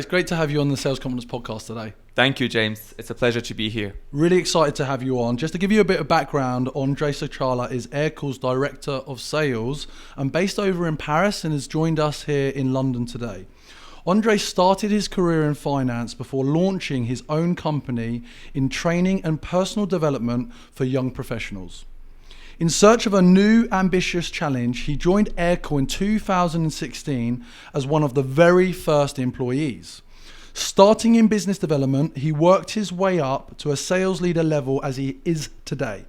it's great to have you on the Sales Confidence Podcast today. Thank you, James. It's a pleasure to be here. Really excited to have you on. Just to give you a bit of background, Andreï Sochala is Aircall's Director of Sales and based over in Paris and has joined us here in London today. Andreï started his career in finance before launching his own company in training and personal development for young professionals. In search of a new ambitious challenge, he joined Aircall in 2016 as one of the very first employees. Starting in business development, he worked his way up to a sales leader level as he is today.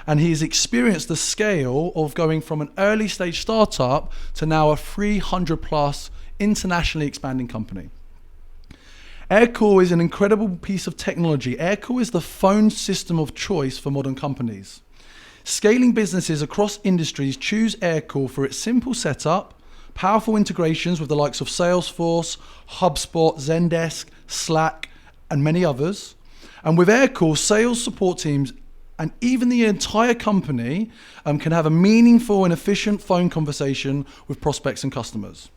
And he has experienced the scale of going from an early stage startup to now a 300 plus internationally expanding company. Aircall is an incredible piece of technology. Aircall is the phone system of choice for modern companies. Scaling businesses across industries choose Aircall for its simple setup, powerful integrations with the likes of Salesforce, HubSpot, Zendesk, Slack, and many others. And with Aircall, sales support teams and even the entire company can have a meaningful and efficient phone conversation with prospects and customers.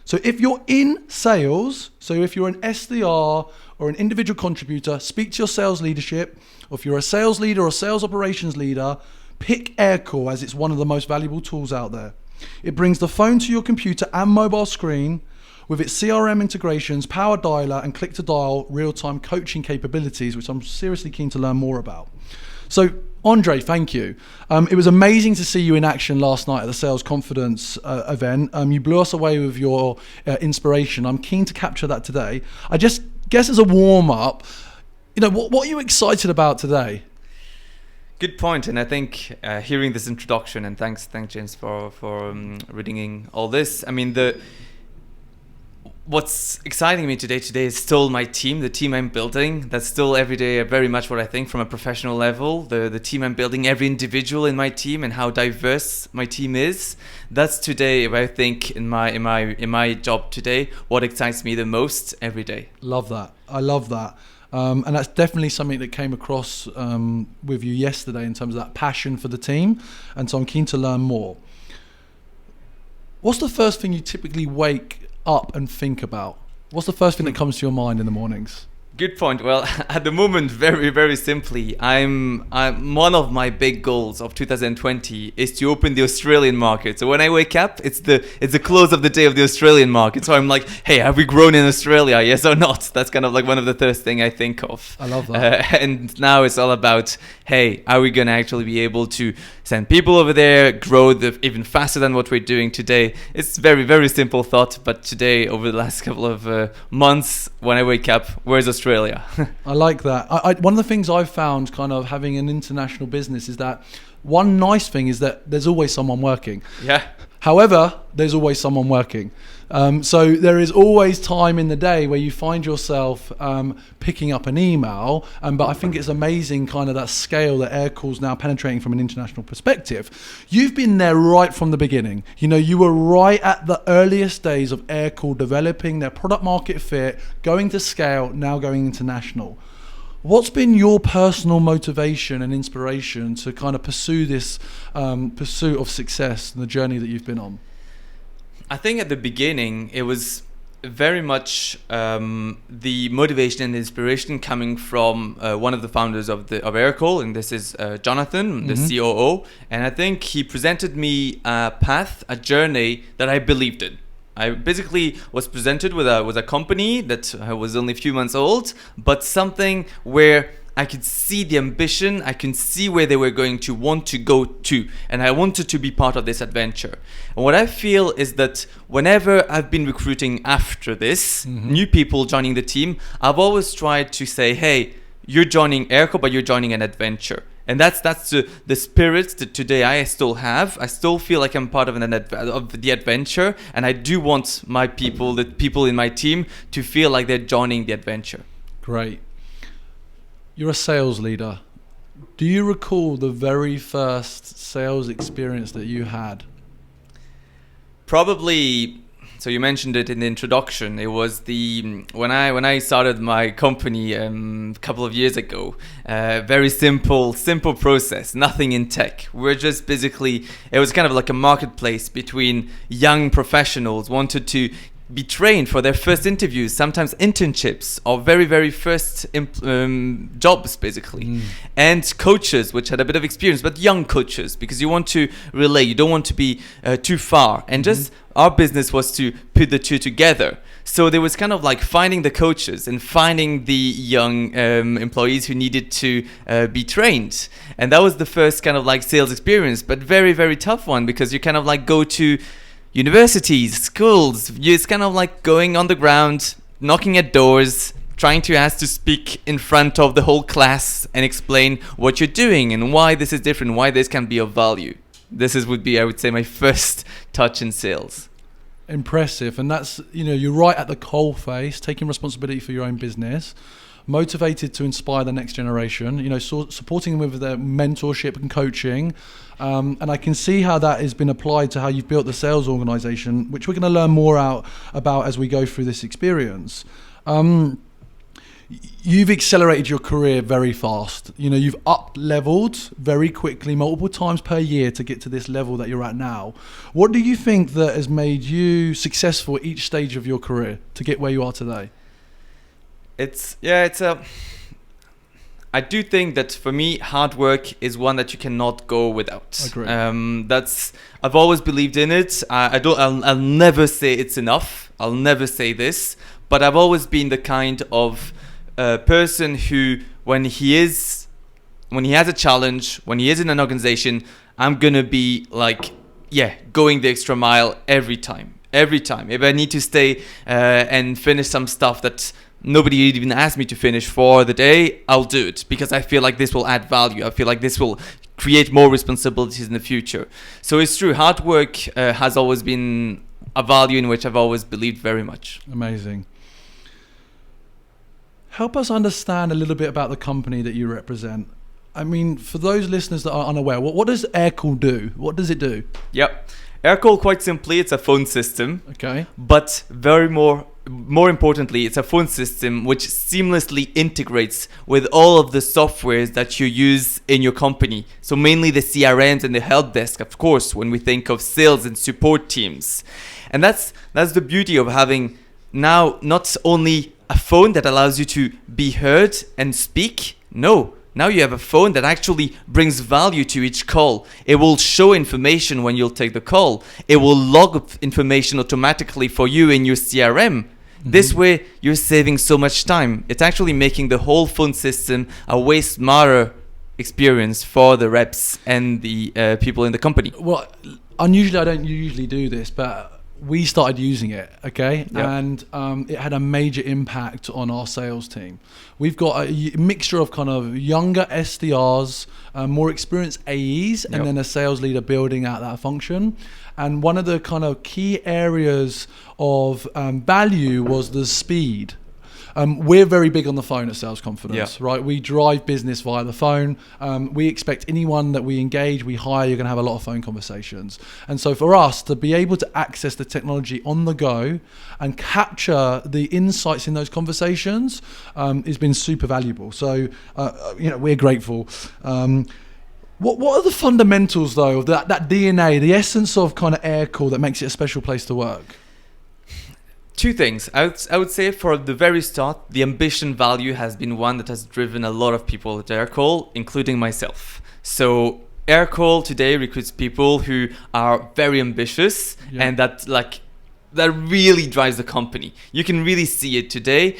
So if you're in sales, so if you're an SDR or an individual contributor, speak to your sales leadership. Or if you're a sales leader or sales operations leader, pick Aircall as it's one of the most valuable tools out there. It brings the phone to your computer and mobile screen with its CRM integrations, power dialer, and click-to-dial real-time coaching capabilities, which I'm seriously keen to learn more about. So, Andreï, thank you. It was amazing to see you in action last night at the Sales Confidence event. You blew us away with your inspiration. I'm keen to capture that today. I just guess as a warm-up, what are you excited about today? Good point, and I think hearing this introduction, and thanks James for reading all this. I mean, what's exciting me today is still my team, the team I'm building. That's still every day very much what I think from a professional level. The team I'm building, every individual in my team, and how diverse my team is. That's today, I think, in my job today, what excites me the most every day. Love that. I love that. And that's definitely something that came across with you yesterday in terms of that passion for the team. And so I'm keen to learn more. What's the first thing you typically wake up and think about? What's the first thing that comes to your mind in the mornings? Good point. Well, at the moment, very, very simply, I'm one of my big goals of 2020 is to open the Australian market. So when I wake up, it's the close of the day of the Australian market. So I'm like, hey, have we grown in Australia? Yes or not? That's kind of like one of the first thing I think of. I love that. And now it's all about, hey, are we going to actually be able to send people over there, grow even faster than what we're doing today? It's very, very simple thought. But today, over the last couple of months, when I wake up, where's Australia? I like that. One of the things I've found kind of having an international business is that one nice thing is that there's always someone working. Yeah. However, there's always someone working. So there is always time in the day where you find yourself picking up an email. But I think it's amazing kind of that scale that Aircall's now penetrating from an international perspective. You've been there right from the beginning. You were right at the earliest days of Aircall developing their product market fit, going to scale, now going international. What's been your personal motivation and inspiration to kind of pursue this pursuit of success and the journey that you've been on? I think at the beginning, it was very much the motivation and inspiration coming from one of the founders of Aircall, and this is Jonathan, the COO. And I think he presented me a path, a journey that I believed in. I basically was presented with a company that was only a few months old, but something where I could see the ambition, I can see where they were going to want to go to, and I wanted to be part of this adventure. And what I feel is that whenever I've been recruiting after this, new people joining the team, I've always tried to say, hey, you're joining Aircall, but you're joining an adventure. And that's the spirit that today I still have. I still feel like I'm part of the adventure, and I do want my people, the people in my team, to feel like they're joining the adventure. Great. You're a sales leader. Do you recall the very first sales experience that you had? Probably. So you mentioned it in the introduction. It was when I started my company a couple of years ago. Very simple process. Nothing in tech. We're just basically. It was kind of like a marketplace between young professionals wanted to be trained for their first interviews, sometimes internships or very, very first jobs, basically. And coaches, which had a bit of experience, but young coaches, because you want to relay, you don't want to be too far. And just our business was to put the two together. So there was kind of like finding the coaches and finding the young employees who needed to be trained. And that was the first kind of like sales experience, but very, very tough one, because you kind of like go to universities, schools, it's kind of like going on the ground, knocking at doors, trying to ask to speak in front of the whole class and explain what you're doing and why this is different, why this can be of value. Would be, I would say, my first touch in sales. Impressive. And that's, you're right at the coal face, taking responsibility for your own business, motivated to inspire the next generation, supporting them with their mentorship and coaching. And I can see how that has been applied to how you've built the sales organization, which we're going to learn more about as we go through this experience. You've accelerated your career very fast. You've up-leveled very quickly, multiple times per year, to get to this level that you're at now. What do you think that has made you successful at each stage of your career to get where you are today? I do think that for me, hard work is one that you cannot go without. Agree. I've always believed in it. I'll never say it's enough. I'll never say this, but I've always been the kind of person who, when he has a challenge, when he is in an organization, I'm gonna be like, going the extra mile every time. If I need to stay and finish some stuff that nobody even asked me to finish for the day, I'll do it, because I feel like this will add value. I feel like this will create more responsibilities in the future. So it's true, hard work has always been a value in which I've always believed very much. Amazing. Help us understand a little bit about the company that you represent. I mean, for those listeners that are unaware, what does Aircall do? What does it do? Yep. Aircall, quite simply, it's a phone system. Okay. But more importantly, it's a phone system which seamlessly integrates with all of the softwares that you use in your company. So mainly the CRMs and the help desk, of course, when we think of sales and support teams. And that's the beauty of having now not only a phone that allows you to be heard and speak. No, now you have a phone that actually brings value to each call. It will show information when you'll take the call. It will log information automatically for you in your CRM. This way, you're saving so much time. It's actually making the whole phone system a way smarter experience for the reps and the people in the company. Well, unusually, I don't usually do this, but we started using it, okay? Yep. And it had a major impact on our sales team. We've got a mixture of kind of younger SDRs, more experienced AEs, and then a sales leader building out that function. And one of the kind of key areas of value was the speed. We're very big on the phone at Sales Confidence, right? We drive business via the phone. We expect anyone that we engage, we hire, you're going to have a lot of phone conversations. And so for us to be able to access the technology on the go and capture the insights in those conversations has been super valuable. So, we're grateful. What are the fundamentals, though, of that DNA, the essence of kind of Aircall that makes it a special place to work? Two things. I would say for the very start, the ambition value has been one that has driven a lot of people at Aircall, including myself. So Aircall today recruits people who are very ambitious and that really drives the company. You can really see it today.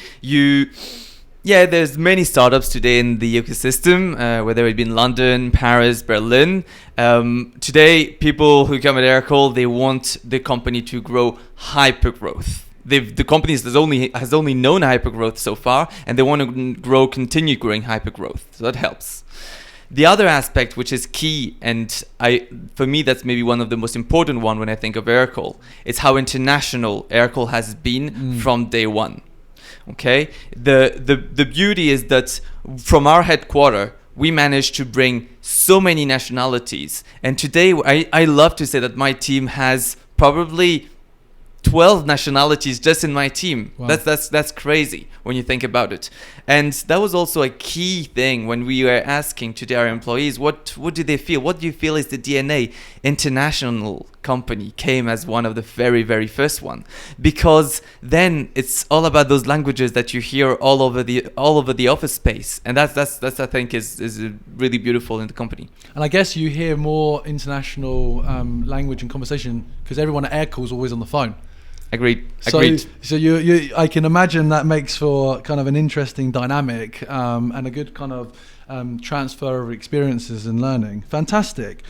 There's many startups today in the ecosystem, whether it be in London, Paris, Berlin. Today, people who come at Aircall, they want the company to grow hyper-growth. The company has only known hypergrowth so far, and they want to continue growing hypergrowth. So that helps. The other aspect, which is key, and for me that's maybe one of the most important one when I think of Aircall, is how international Aircall has been from day one. Okay, the beauty is that from our headquarters, we managed to bring so many nationalities, and today I love to say that my team has probably 12 nationalities just in my team. Wow. That's crazy when you think about it. And that was also a key thing when we were asking today our employees, what do they feel? What do you feel is the DNA? International company came as one of the very, very first one, because then it's all about those languages that you hear all over the office space, and that's I think is really beautiful in the company. And I guess you hear more international language and conversation because everyone at Aircall is always on the phone. Agreed. So you I can imagine that makes for kind of an interesting dynamic and a good kind of transfer of experiences and learning. Fantastic.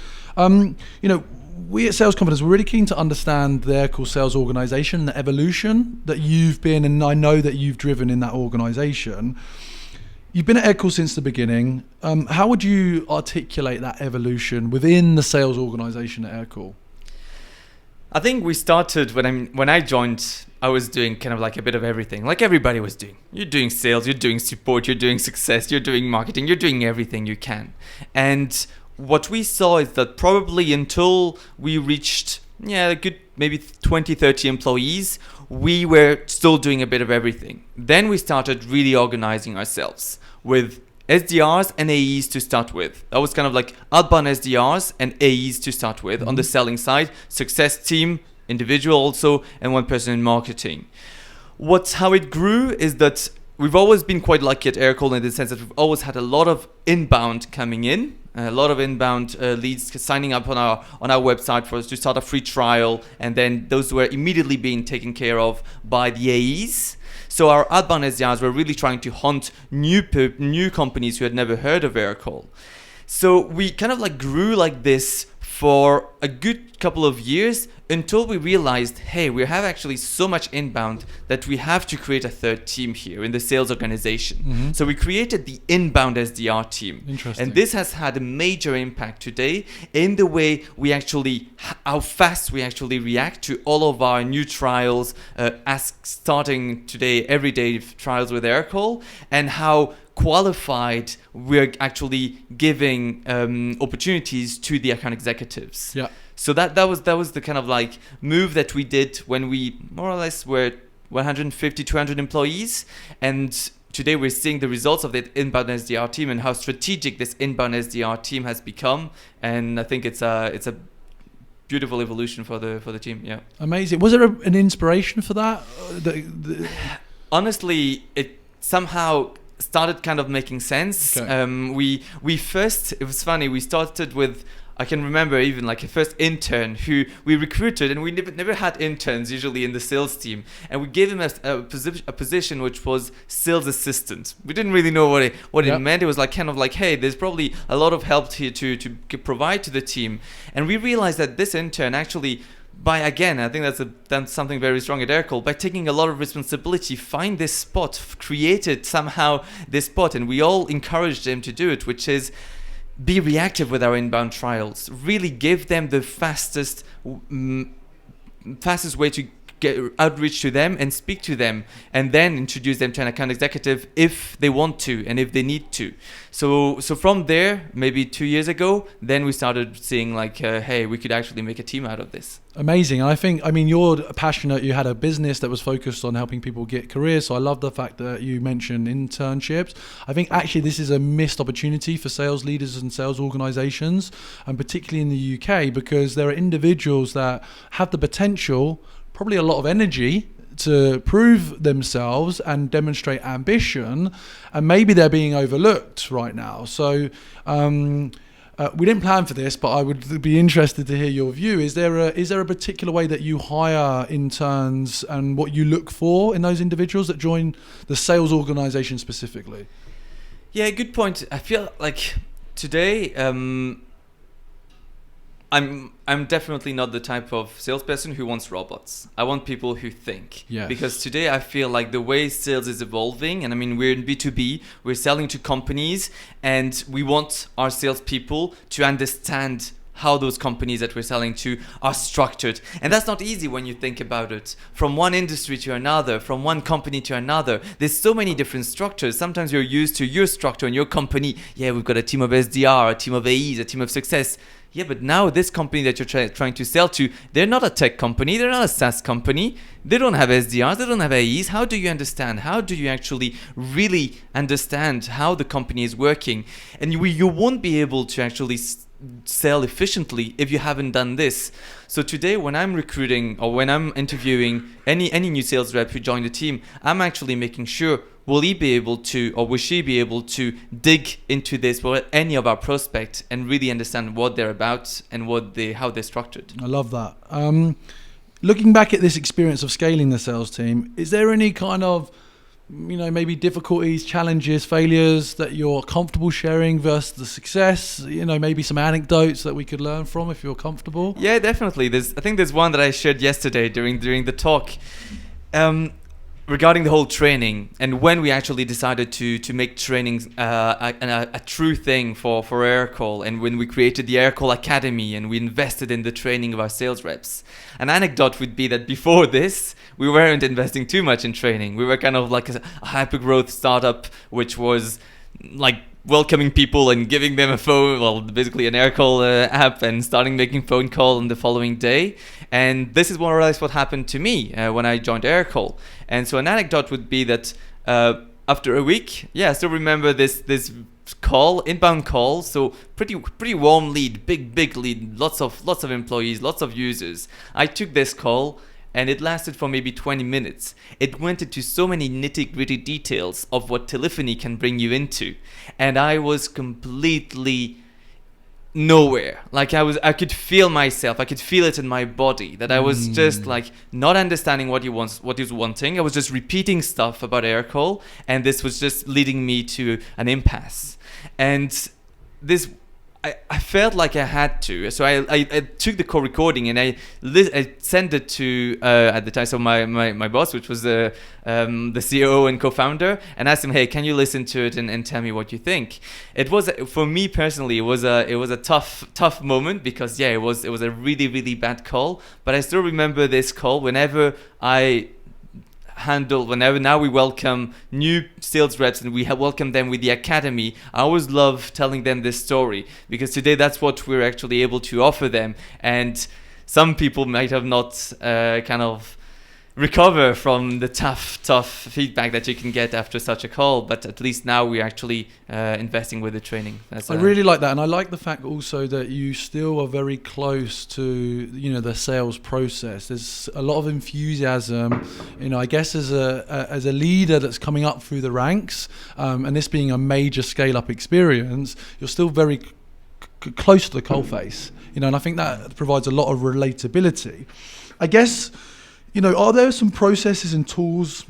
We at Sales Confidence, we're really keen to understand the Aircall sales organization, the evolution that you've been, and I know that you've driven in that organization. You've been at Aircall since the beginning. How would you articulate that evolution within the sales organization at Aircall? I think we started when I joined, I was doing kind of like a bit of everything, like everybody was doing. You're doing sales, you're doing support, you're doing success, you're doing marketing, you're doing everything you can. And what we saw is that probably until we reached a good maybe 20, 30 employees, we were still doing a bit of everything. Then we started really organizing ourselves with SDRs and AEs to start with. That was kind of like outbound SDRs and AEs to start with. On the selling side, success team, individual also, and one person in marketing. How it grew is that we've always been quite lucky at Aircall in the sense that we've always had a lot of inbound coming in, a lot of inbound leads signing up on our website for us to start a free trial, and then those were immediately being taken care of by the AEs. So our outbound SDRs were really trying to hunt new companies who had never heard of Aircall. So we kind of like grew like this for a good couple of years until we realized, hey, we have actually so much inbound that we have to create a third team here in the sales organization. Mm-hmm. So we created the inbound SDR team. Interesting. And this has had a major impact today in the way we actually, how fast we actually react to all of our new trials, starting today, everyday trials with Aircall, and how qualified we're actually giving opportunities to the account executives. Yeah. So that was the kind of like move that we did when we more or less were 150, 200 employees. And today we're seeing the results of that inbound SDR team and how strategic this inbound SDR team has become. And I think it's a beautiful evolution for the team. Yeah. Amazing. Was there an inspiration for that? Honestly, it somehow started kind of making sense. Okay. We first, it was funny, we started with, I can remember even like a first intern who we recruited, and we never had interns usually in the sales team, and we gave him a position which was sales assistant. We didn't really know what it meant. It was like kind of like, hey, there's probably a lot of help here to provide to the team. And we realized that this intern actually, I think that's something very strong at Aircall, by taking a lot of responsibility, find this spot, created somehow this spot, and we all encouraged him to do it, which is be reactive with our inbound trials, really give them the fastest way to get outreach to them and speak to them, and then introduce them to an account executive if they want to and if they need to. So from there, maybe 2 years ago, then we started seeing like, hey, we could actually make a team out of this. Amazing. And I mean, you're passionate. You had a business that was focused on helping people get careers. So I love the fact that you mentioned internships. I think actually this is a missed opportunity for sales leaders and sales organizations, and particularly in the UK, because there are individuals that have the potential, probably a lot of energy to prove themselves and demonstrate ambition, and maybe they're being overlooked right now. So we didn't plan for this, but I would be interested to hear your view. Is there a particular way that you hire interns and what you look for in those individuals that join the sales organization specifically? Yeah, good point. I feel like today I'm definitely not the type of salesperson who wants robots. I want people who think. Yes. Because today I feel like the way sales is evolving, and I mean, we're in B2B, we're selling to companies, and we want our salespeople to understand how those companies that we're selling to are structured. And that's not easy when you think about it. From one industry to another, from one company to another, there's so many different structures. Sometimes you're used to your structure in your company. Yeah, we've got a team of SDR, a team of AEs, a team of success. yeah, but now this company that you're trying to sell to, they're not a tech company, they're not a SaaS company, they don't have SDRs, they don't have AEs. How do you understand? How do you actually really understand how the company is working? And you won't be able to actually sell efficiently if you haven't done this. So today, when I'm recruiting or when I'm interviewing any new sales rep who join the team, I'm actually making sure, will he be able to, or will she be able to dig into this for any of our prospects and really understand what they're about and how they're structured. I love that. Looking back at this experience of scaling the sales team, is there any kind of, maybe difficulties, challenges, failures that you're comfortable sharing versus the success? Maybe some anecdotes that we could learn from if you're comfortable. Yeah, definitely. I think there's one that I shared yesterday during the talk. Regarding the whole training and when we actually decided to make training a true thing for Aircall, and when we created the Aircall Academy and we invested in the training of our sales reps. An anecdote would be that before this, we weren't investing too much in training. We were kind of like a hyper-growth startup, which was like welcoming people and giving them a phone, well, basically an Aircall app, and starting making phone call on the following day. And this is more or less what happened to me when I joined Aircall. And so an anecdote would be that after a week, I still remember this call, inbound call, so pretty warm lead, big lead, lots of employees, lots of users. I took this call, and it lasted for maybe 20 minutes. It went into so many nitty-gritty details of what telephony can bring you into. And I was completely nowhere. Like I could feel myself, I could feel it in my body, that I was just like not understanding what he was wanting. I was just repeating stuff about Aircall, and this was just leading me to an impasse. And this, I felt like I had to, so I took the call recording and I sent it to at the time, so my boss, which was the CEO and co-founder, and asked him, hey, can you listen to it and tell me what you think? It was, for me personally, it was a tough moment, because it was a really bad call. But I still remember this call whenever now we welcome new sales reps and we welcome them with the academy. I always love telling them this story, because today that's what we're actually able to offer them. And some people might have not kind of recover from the tough feedback that you can get after such a call, but at least now we're actually investing with the training. I really like that, and I like the fact also that you still are very close to the sales process. There's a lot of enthusiasm, I guess as a leader that's coming up through the ranks, and this being a major scale up experience, you're still very close to the coalface, and I think that provides a lot of relatability. I guess, are there some processes and tools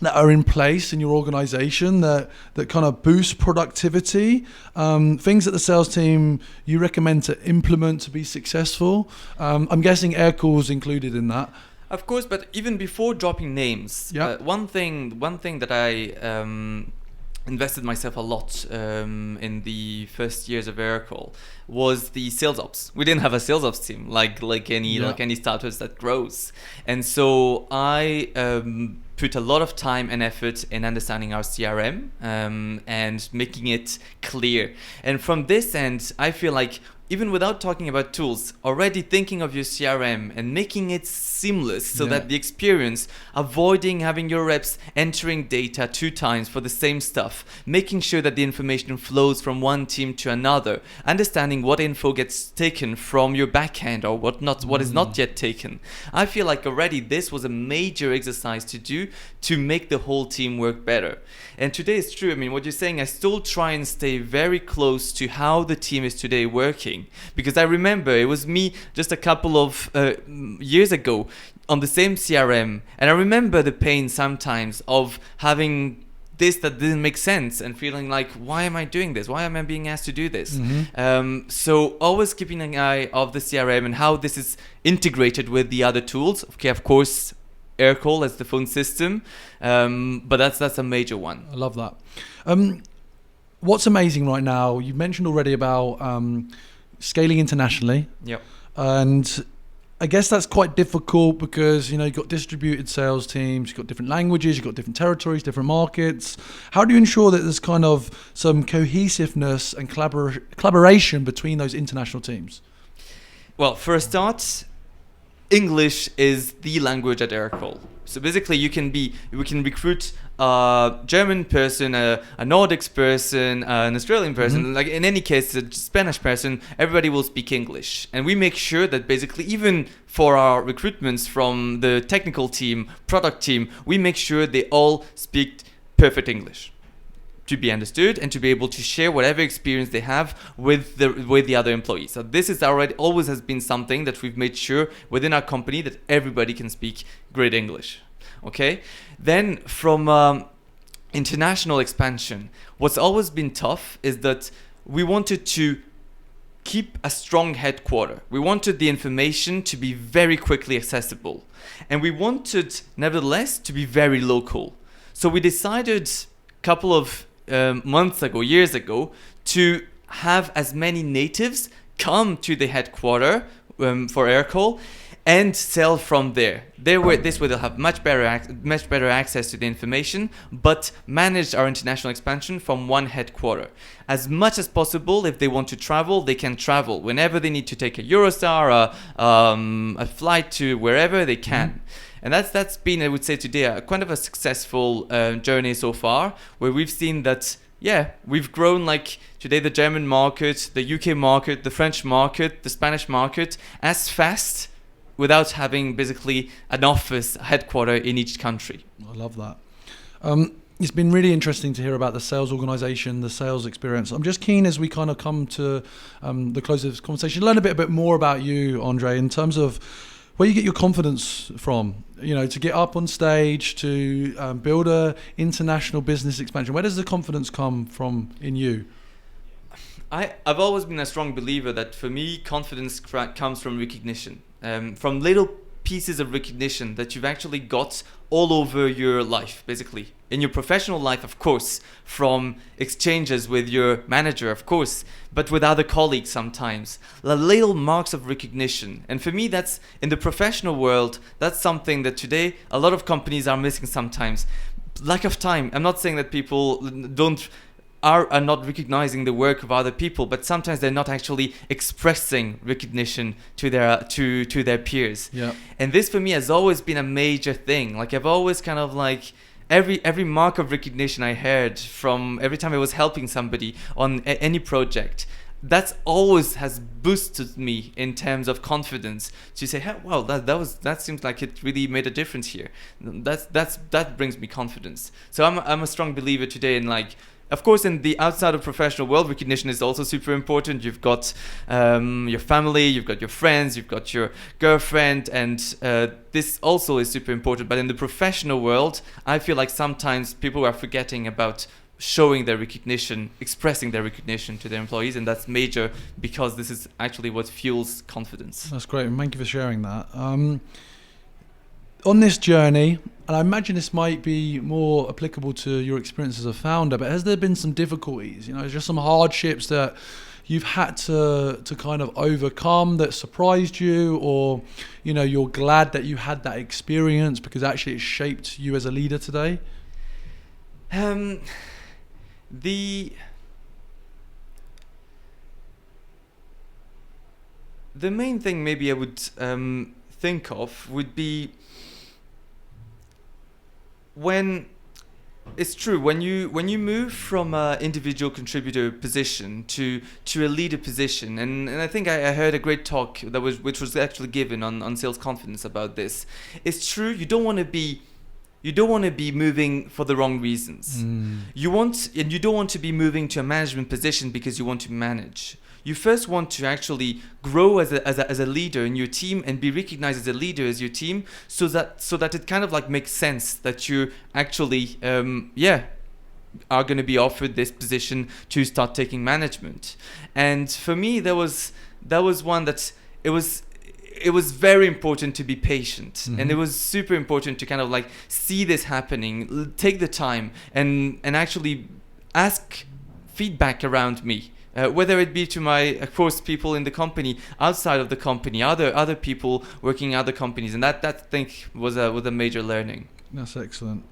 that are in place in your organization that kind of boost productivity, things that the sales team you recommend to implement to be successful? I'm guessing Aircall's included in that. Of course, but even before dropping names, one thing that I invested myself a lot in the first years of Aircall was the sales ops. We didn't have a sales ops team like any startups that grows, and so I put a lot of time and effort in understanding our CRM and making it clear. And from this end, I feel like, even without talking about tools, already thinking of your CRM and making it seamless so that the experience, avoiding having your reps entering data 2 times for the same stuff, making sure that the information flows from one team to another, understanding what info gets taken from your backend or what is not yet taken. I feel like already this was a major exercise to do to make the whole team work better. And today it's true. I mean, what you're saying, I still try and stay very close to how the team is today working. Because I remember it was me just a couple of years ago on the same CRM, and I remember the pain sometimes of having this that didn't make sense and feeling like, why am I doing this? Why am I being asked to do this? So always keeping an eye of the CRM and how this is integrated with the other tools. Okay, of course, Aircall as the phone system, but that's a major one. I love that. What's amazing right now, you mentioned already about scaling internationally. Yep. And I guess that's quite difficult because, you've got distributed sales teams, you've got different languages, you've got different territories, different markets. How do you ensure that there's kind of some cohesiveness and collaboration between those international teams? Well, for a start, English is the language at Aircall. So basically, we can recruit a German person, a Nordics person, an Australian person. Like in any case, a Spanish person. Everybody will speak English, and we make sure that basically, even for our recruitments from the technical team, product team, we make sure they all speak perfect English, to be understood and to be able to share whatever experience they have with the other employees. So this is always has been something that we've made sure within our company that everybody can speak great English. Okay, then from international expansion, what's always been tough is that we wanted to keep a strong headquarter. We wanted the information to be very quickly accessible, and we wanted nevertheless to be very local. So we decided a couple of years ago, to have as many natives come to the headquarter for Aircall and sell from there. This way they'll have much better access to the information, but manage our international expansion from one headquarter. As much as possible, if they want to travel, they can travel. Whenever they need to take a Eurostar, a flight to wherever, they can. And that's been, I would say today, a kind of a successful journey so far, where we've seen that, we've grown like today the German market, the UK market, the French market, the Spanish market as fast without having basically an office, a headquarter in each country. I love that. It's been really interesting to hear about the sales organization, the sales experience. I'm just keen as we kind of come to the close of this conversation, learn a bit more about you, Andreï, in terms of where you get your confidence from, to get up on stage, to build a international business expansion. Where does the confidence come from in you? I've always been a strong believer that for me, confidence comes from recognition, from little pieces of recognition that you've actually got all over your life, basically. In your professional life, of course, from exchanges with your manager, of course, but with other colleagues sometimes. The little marks of recognition. And for me, that's, in the professional world, that's something that today a lot of companies are missing sometimes. Lack of time. I'm not saying that people are not recognizing the work of other people, but sometimes they're not actually expressing recognition to their peers. Yeah. And this for me has always been a major thing. Like I've always kind of like every mark of recognition I heard from every time I was helping somebody on any project, that's always has boosted me in terms of confidence to say, hey, wow, that seems like it really made a difference here. That brings me confidence. So I'm a strong believer today in like, of course, in the outside of professional world, recognition is also super important. You've got your family, you've got your friends, you've got your girlfriend, and this also is super important. But in the professional world, I feel like sometimes people are forgetting about showing their recognition, expressing their recognition to their employees, and that's major because this is actually what fuels confidence. That's great, and thank you for sharing that. On this journey, and I imagine this might be more applicable to your experience as a founder, but has there been some difficulties, just some hardships that you've had to kind of overcome that surprised you, or, you're glad that you had that experience because actually it shaped you as a leader today? The main thing maybe I would think of would be when it's true when you move from an individual contributor position to a leader position, and I think I heard a great talk which was actually given on sales confidence about this. It's true, you don't want to be moving for the wrong reasons. You don't want to be moving to a management position because you want to manage. You first want to actually grow as a leader in your team and be recognized as a leader as your team, so that it kind of like makes sense that you actually are going to be offered this position to start taking management. And for me, that was one that it was very important to be patient, and it was super important to kind of like see this happening, take the time and actually ask feedback around me. Whether it be to my, of course, people in the company, outside of the company, other people working in other companies, and that I think was a major learning. That's excellent.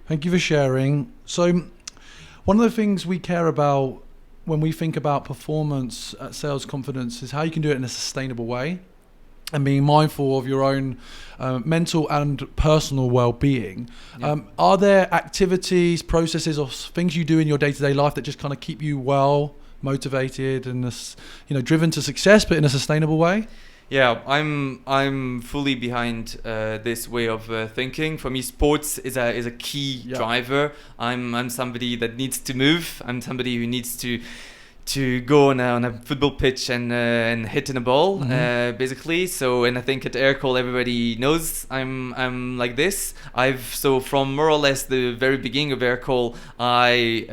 Thank you for sharing. So, one of the things we care about when we think about performance at Sales Confidence is how you can do it in a sustainable way. and being mindful of your own mental and personal well-being. Are there activities, processes, or things you do in your day-to-day life that just kind of keep you well motivated and driven to success, but in a sustainable way? Yeah, I'm fully behind this way of thinking. For me, sports is a key driver. I'm somebody that needs to move. I'm somebody who needs to go on a football pitch and hit in a ball, basically. So, and I think at Aircall everybody knows I'm like this. So from more or less the very beginning of Aircall, I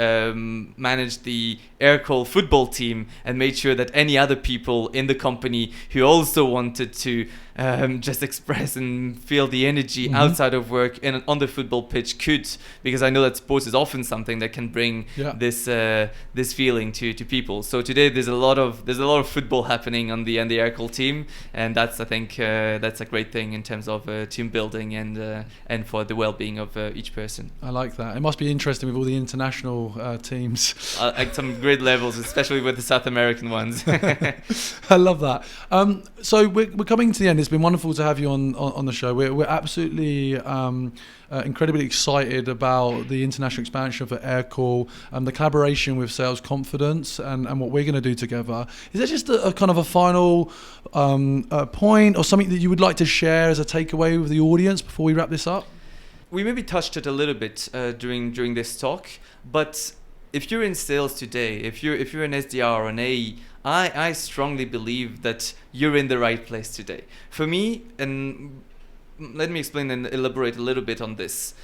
managed the Aircall football team and made sure that any other people in the company who also wanted to just express and feel the energy outside of work and on the football pitch could, because I know that sports is often something that can bring this feeling to people. So today there's a lot of football happening on the Aircall team, and that's, I think, that's a great thing in terms of team building and for the well-being of each person. I like that. It must be interesting with all the international teams. At some great levels, especially with the South American ones. I love that. So we're coming to the end. It's been wonderful to have you on the show. We're absolutely incredibly excited about the international expansion for Aircall and the collaboration with Sales Confidence and what we're going to do together. Is there just a kind of a final point or something that you would like to share as a takeaway with the audience before we wrap this up? We maybe touched it a little bit during this talk, but if you're in sales today, if you're an SDR or an AE, I strongly believe that you're in the right place today. For me, and let me explain and elaborate a little bit on this.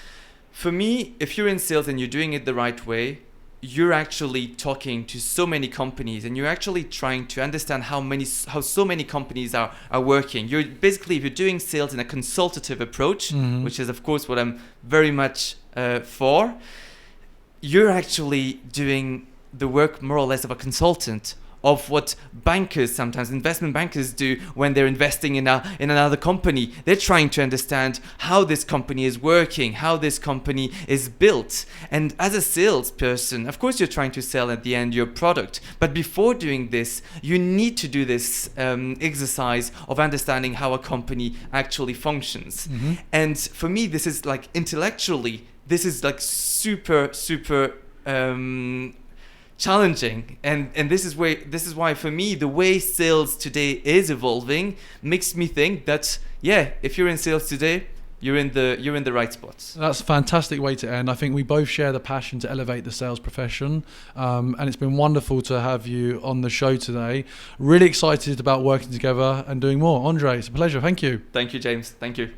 For me, if you're in sales and you're doing it the right way, you're actually talking to so many companies and you're actually trying to understand how so many companies are working. You're basically, if you're doing sales in a consultative approach, which is of course what I'm very much for, you're actually doing the work more or less of a consultant, of what bankers, sometimes investment bankers, do when they're investing in another company. They're trying to understand how this company is working, how this company is built. And as a salesperson, of course, you're trying to sell at the end your product. But before doing this, you need to do this exercise of understanding how a company actually functions. And for me, this is like intellectually, this is like super challenging, and this is why for me the way sales today is evolving makes me think that if you're in sales today, you're in the right spot. That's a fantastic way to end. I think we both share the passion to elevate the sales profession, and it's been wonderful to have you on the show today. Really excited about working together and doing more. Andreï, it's a pleasure. Thank you. Thank you, James. Thank you.